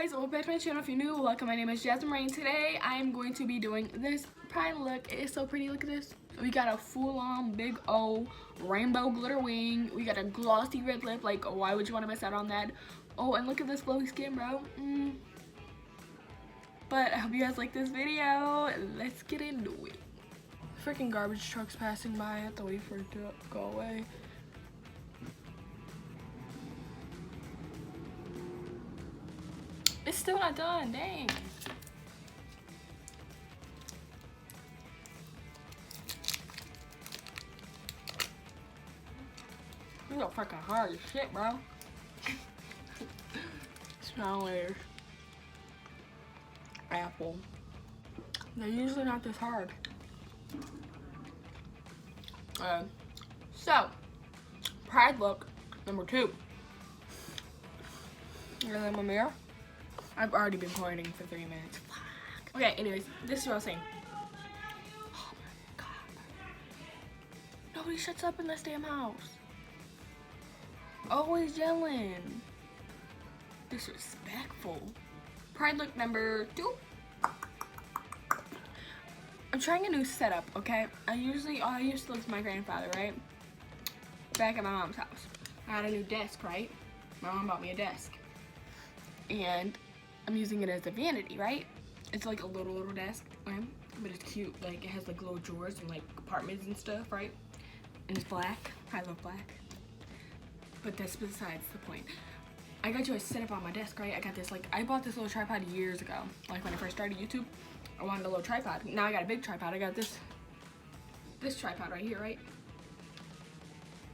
guys, welcome back to my channel. If you're new, welcome. My name is Jasmine Rae. Today I am going to be doing this pride look. It is so pretty. Look at this. We got a full-on big O rainbow glitter wing. We got a glossy red lip. Like, why would you want to miss out on that? Oh, and look at this glowy skin, bro. But I hope you guys like this video. Let's get into it. Freaking garbage trucks passing by. I have to wait for it to go away. It's still not done, dang. These are freaking hard as shit, bro. Smell layers. Apple. They're usually not this hard. So, pride look number 2. Here's my mirror. I've already been pointing for 3 minutes. Fuck. Okay, anyways, this is what I was saying. Oh my god. Nobody shuts up in this damn house. Always yelling. Disrespectful. Pride look number 2. I'm trying a new setup, okay? I used to live with my grandfather, right? Back at my mom's house. I had a new desk, right? My mom bought me a desk. And I'm using it as a vanity, right? It's like a little desk, right? But it's cute. Like, it has like little drawers and like compartments and stuff, right? And it's black. I love black. But that's besides the point. I got you a setup on my desk, right? I got this, like, I bought this little tripod years ago. Like, when I first started YouTube, I wanted a little tripod. Now I got a big tripod. I got this tripod right here, right?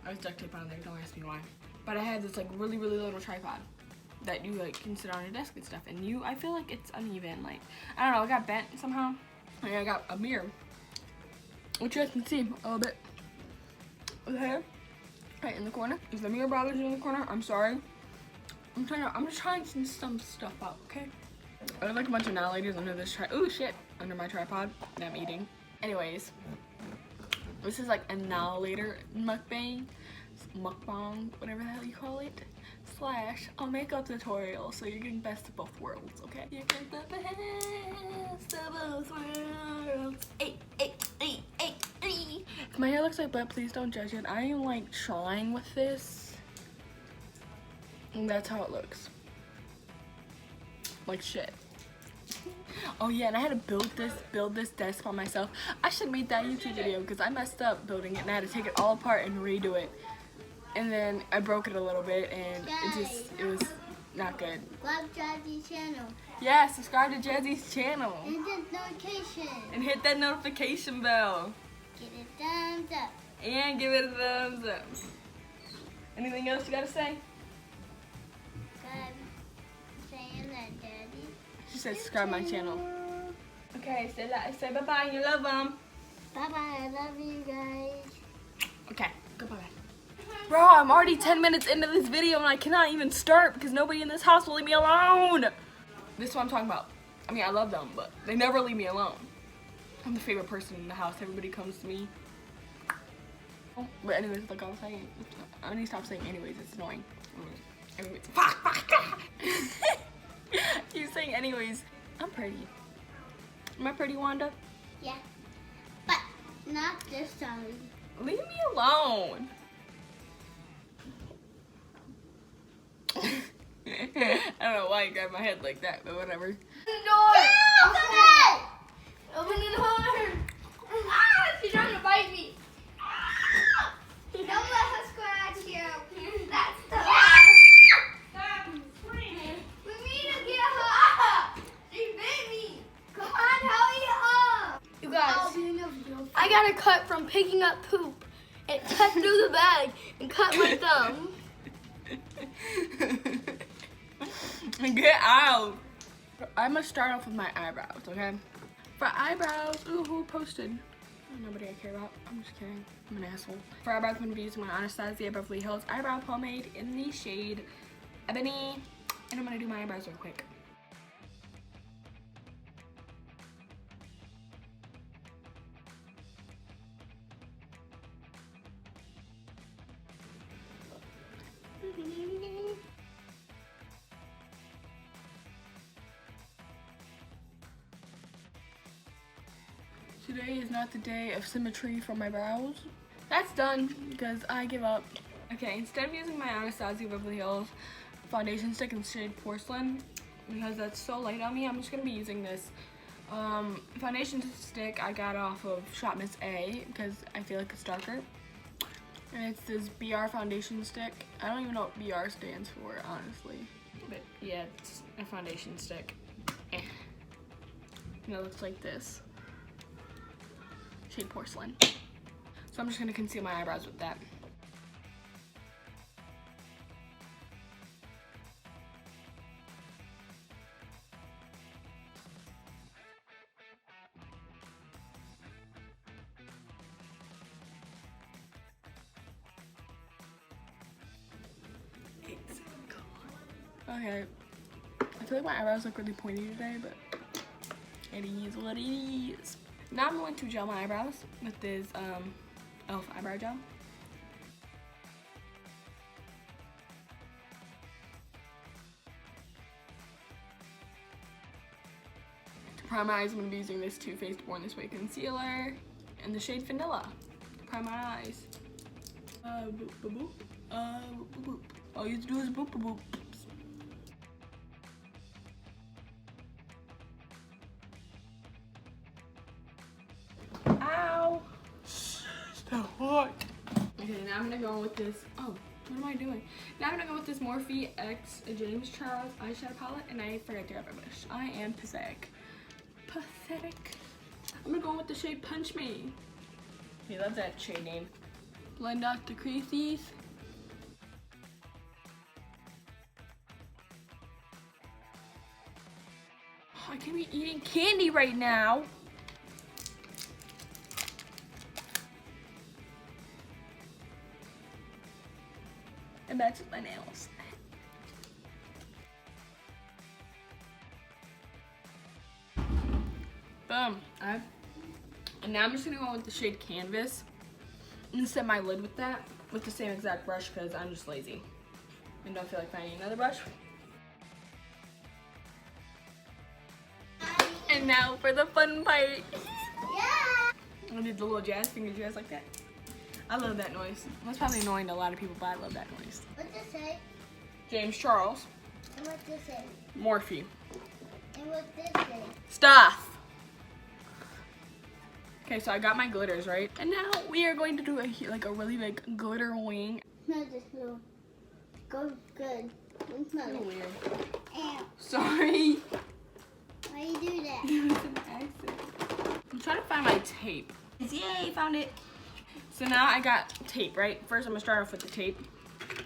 I was duct tape on there, don't ask me why. But I had this, like, really little tripod that you like can sit on your desk and stuff, and I feel like it's uneven. Like, I don't know, it got bent somehow. And I got a mirror, which you guys can see a little bit there, right in the corner. If the mirror bothers you in the corner, I'm sorry. I'm just trying some stuff out, okay? I have like a bunch of nail ladies under this under my tripod that I'm eating. Anyways, this is like a nail later mukbang, whatever the hell you call it. / a makeup tutorial, so you're getting best of both worlds, okay? You get the best of both worlds. If my hair looks like that, please don't judge it. I am like trying with this, and that's how it looks. Like shit. Oh yeah, and I had to build this desk by myself. I should have made that YouTube video because I messed up building it and I had to take it all apart and redo it. And then I broke it a little bit, and it was not good. Subscribe to Jazzy's channel. Yeah, subscribe to Jazzy's channel. And hit notification. And hit that notification bell. Give it a thumbs up. And give it a thumbs up. Anything else you gotta say? Saying that, Daddy. She said subscribe to my channel. Okay, say bye-bye. You love them. Bye-bye. I love you guys. Okay, goodbye. Bro, I'm already 10 minutes into this video and I cannot even start because nobody in this house will leave me alone. This is what I'm talking about. I mean, I love them, but they never leave me alone. I'm the favorite person in the house. Everybody comes to me. But anyways, like I was saying, I need to stop saying anyways. It's annoying. Anyways. Keep saying anyways. I'm pretty. Am I pretty, Wanda? Yeah. But not this time. Leave me alone. I don't know why you grabbed my head like that, but whatever. Open the door! Yeah, open it! Open the door! Ah, she's trying to bite me. Ah, don't let her scratch you. That's the Stop screaming. We need to get her up. She bit me. Come on, hurry up. You guys, I got a cut from picking up poop. It cut through the bag and cut my thumb. Get out! I'm gonna start off with my eyebrows, okay? For eyebrows, ooh, who posted? Nobody I care about. I'm just kidding. I'm an asshole. For eyebrows, I'm gonna be using my Anastasia Beverly Hills Eyebrow Pomade in the shade Ebony. And I'm gonna do my eyebrows real quick. Today is not the day of symmetry for my brows. That's done because I give up. Okay, instead of using my Anastasia Beverly Hills foundation stick in shade Porcelain, because that's so light on me, I'm just gonna be using this foundation stick I got off of Shop Miss A because I feel like it's darker. And it's this BR foundation stick. I don't even know what BR stands for, honestly. But yeah, it's a foundation stick. And it looks like this. Shade Porcelain. So I'm just gonna conceal my eyebrows with that. Okay, I feel like my eyebrows look really pointy today, but it is what it is. Now I'm going to gel my eyebrows with this e.l.f. eyebrow gel. To prime my eyes, I'm going to be using this Too Faced Born This Way concealer in the shade Vanilla to prime my eyes. Boop, boop, boop. Boop, boop, boop. All you have to do is boop, boop, boop. Ow! So hot. Okay, now I'm gonna go with this. Oh, what am I doing? Now I'm gonna go with this Morphe X James Charles eyeshadow palette, and I forgot to grab my brush. I am pathetic. Pathetic. I'm gonna go with the shade Punch Me. He loves that shade name. Blend out the creases. Oh, I can't be eating candy right now. And that's my nails. Boom. And now I'm just gonna go with the shade Canvas and set my lid with that with the same exact brush because I'm just lazy and don't feel like finding another brush. And now for the fun part. Yeah. I did the little jazz finger jazz like that. I love that noise. That's probably annoying to a lot of people, but I love that noise. What's this say? James Charles. And what's this say? Morphe. And what's this say? Stuff. Okay, so I got my glitters, right? And now we are going to do a really big glitter wing. Smell this little. Go good. Smell it. Weird. Ow. Sorry. Why you do that? It was an accident. I'm trying to find my tape. Yay, found it. So now I got tape, right? First I'm gonna start off with the tape.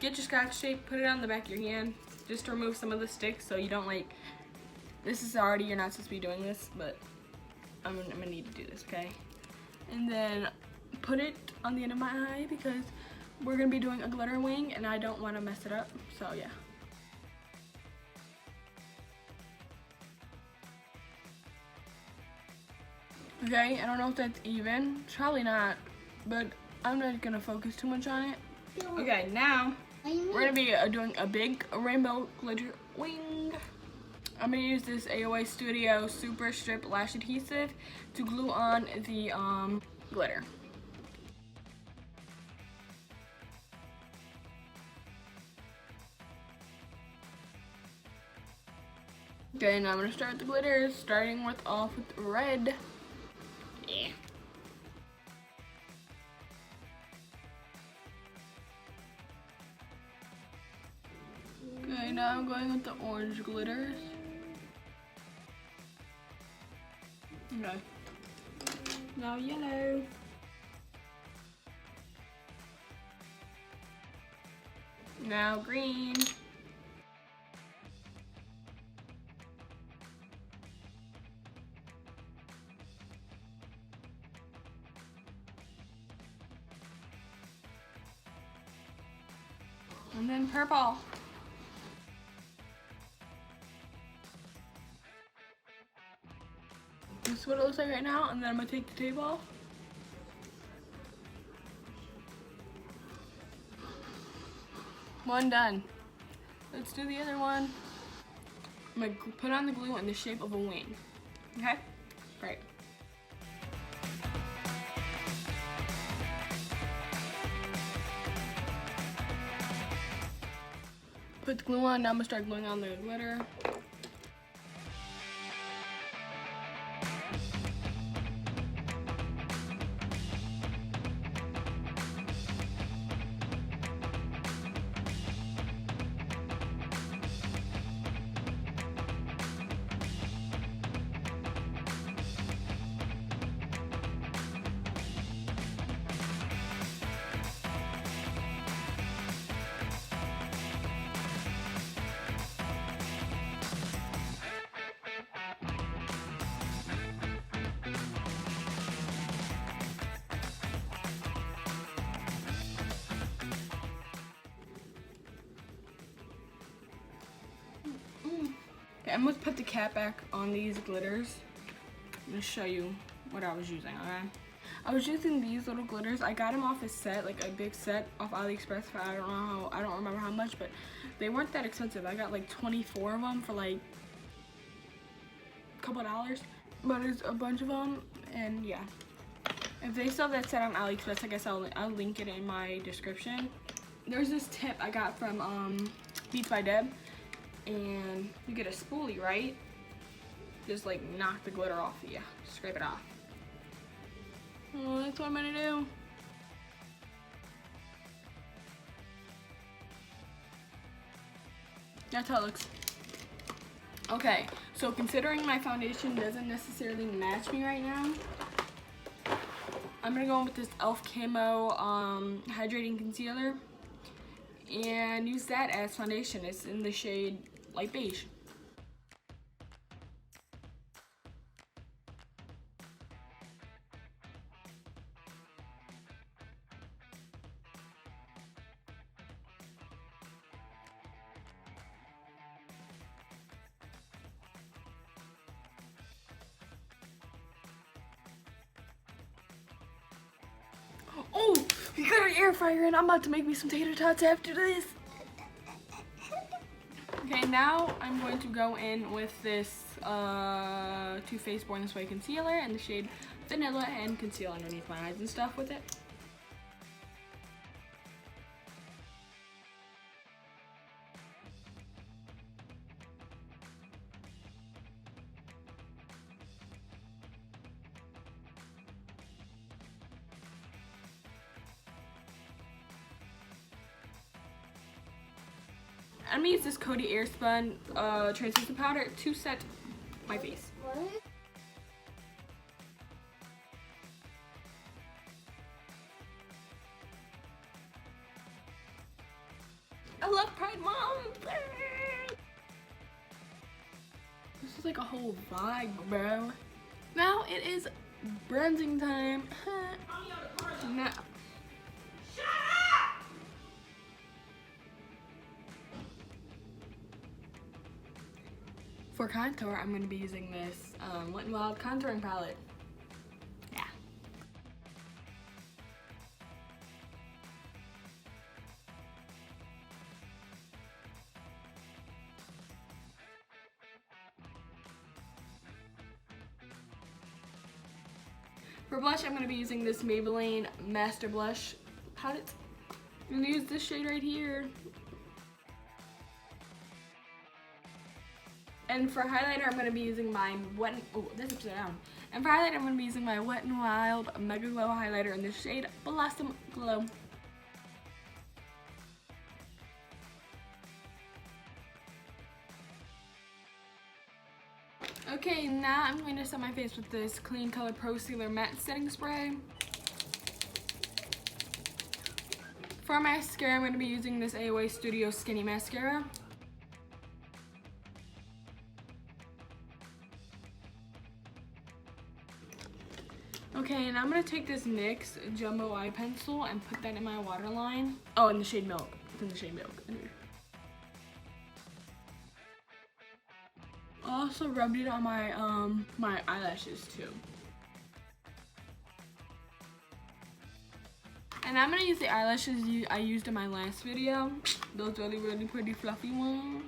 Get your scotch tape, put it on the back of your hand, just to remove some of the sticks so you don't this is already, you're not supposed to be doing this, but I'm gonna need to do this, okay? And then put it on the end of my eye because we're gonna be doing a glitter wing and I don't wanna mess it up, so yeah. Okay, I don't know if that's even, it's probably not, but I'm not gonna focus too much on it. Okay, now we're gonna be doing a big rainbow glitter wing. I'm gonna use this AOA Studio Super Strip Lash Adhesive to glue on the glitter. Okay, now I'm gonna start the glitters, starting off with red. Yeah. Okay, now I'm going with the orange glitters. Okay. Now yellow. Now green. And then purple. This is what it looks like right now, and then I'm gonna take the tape off. One done. Let's do the other one. I'm gonna put on the glue in the shape of a wing. Okay? Great. Put the glue on. Now I'm gonna start gluing on the glitter. Okay, I'm gonna put the cap back on these glitters. I'm gonna show you what I was using, okay? I was using these little glitters. I got them off a set, like a big set off AliExpress for I don't remember how much, but they weren't that expensive. I got like 24 of them for like a couple dollars, but it's a bunch of them, and yeah. If they sell that set on AliExpress, I guess I'll link it in my description. There's this tip I got from Beats by Deb, and you get a spoolie, right? Just like knock the glitter off of you, scrape it off. Oh, that's what I'm gonna do. That's how it looks. Okay, so considering my foundation doesn't necessarily match me right now, I'm gonna go in with this e.l.f. Camo Hydrating Concealer and use that as foundation. It's in the shade Light Beige. Oh, you got an air fryer and I'm about to make me some tater tots after this. Okay, now I'm going to go in with this Too Faced Born This Way concealer in the shade Vanilla and conceal underneath my eyes and stuff with it. I'm gonna use this Coty Airspun translucent powder to set my face. What? I love Pride Month! This is like a whole vibe, bro. Now it is bronzing time. Now. For contour, I'm going to be using this WetnWild contouring palette. Yeah. For blush, I'm going to be using this Maybelline Master Blush palette. I'm going to use this shade right here. And for highlighter, I'm going to be using my that's upside down. And for highlighter, I'm going to be using my Wet n Wild Megaglo highlighter in the shade Blossom Glow. Okay, now I'm going to set my face with this Kleancolor Pro Sealer Matte Setting Spray. For mascara, I'm going to be using this AOA Studio Skinny Mascara. Okay, and I'm gonna take this NYX Jumbo Eye Pencil and put that in my waterline. Oh, in the shade Milk. It's in the shade Milk. I also rubbed it on my my eyelashes too. And I'm gonna use the eyelashes I used in my last video. Those really pretty fluffy ones.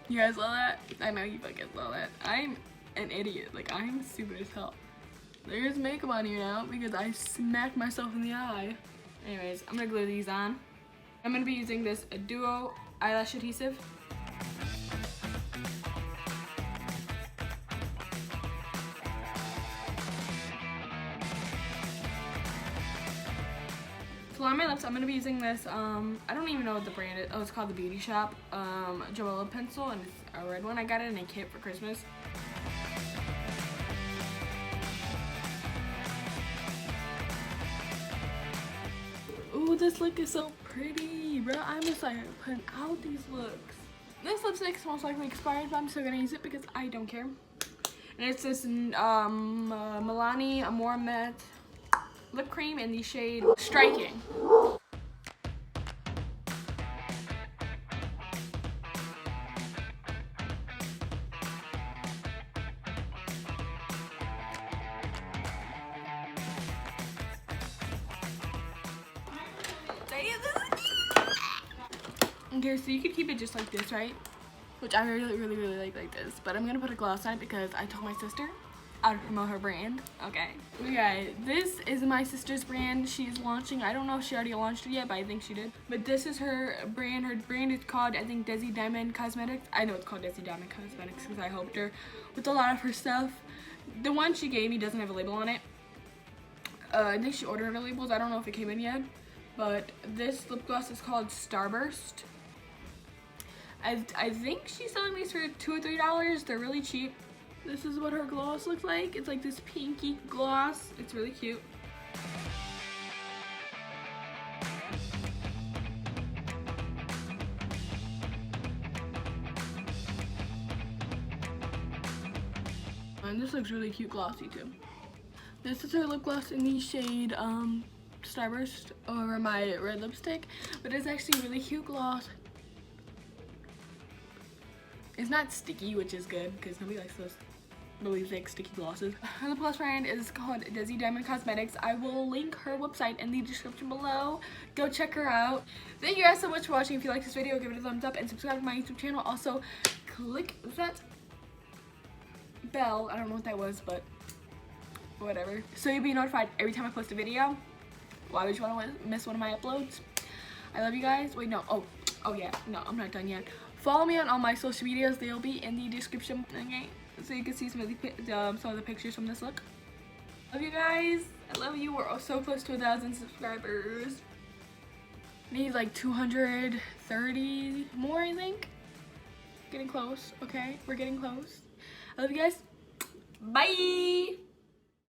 You guys saw that? I know you fucking saw that. I'm an idiot. Like, I'm stupid as hell. There's makeup on here now because I smacked myself in the eye. Anyways, I'm gonna glue these on. I'm gonna be using this Duo eyelash adhesive. So on my lips, I'm gonna be using this, I don't even know what the brand is. Oh, it's called the Beauty Shop Joella pencil, and it's a red one. I got it in a kit for Christmas. Ooh, this look is so pretty, bro. I'm just like putting out these looks. This lipstick is most likely expired, but I'm still gonna use it because I don't care. And it's this Milani Amore Matte lip cream in the shade Striking. Okay, so you could keep it just like this, right? Which I really like this. But I'm gonna put a gloss on it because I told my sister I would promote her brand. Okay. Okay, this is my sister's brand. She's launching. I don't know if she already launched it yet, but I think she did. But this is her brand. Her brand is called, I think, Dessy Diamond Cosmetics. I know it's called Dessy Diamond Cosmetics because I helped her with a lot of her stuff. The one she gave me doesn't have a label on it. I think she ordered her labels. I don't know if it came in yet. But this lip gloss is called Starburst. I think she's selling these for $2 or $3. They're really cheap. This is what her gloss looks like. It's like this pinky gloss. It's really cute. And this looks really cute glossy too. This is her lip gloss in the shade Starburst over my red lipstick. But it's actually really cute gloss. It's not sticky, which is good because nobody likes those really thick sticky glosses. Her lip gloss brand is called Dessy Diamond Cosmetics. I will link her website in the description below. Go check her out. Thank you guys so much for watching. If you like this video, give it a thumbs up and subscribe to my YouTube channel. Also, click that bell. I don't know what that was, but whatever. So you'll be notified every time I post a video. Why would you want to miss one of my uploads? I love you guys. Wait, no. Oh yeah. No, I'm not done yet. Follow me on all my social medias. They'll be in the description, okay? So you can see some of the pictures from this look. Love you guys. I love you. We're so close to 1,000 subscribers. Need like 230 more, I think. Getting close, okay? We're getting close. I love you guys. Bye!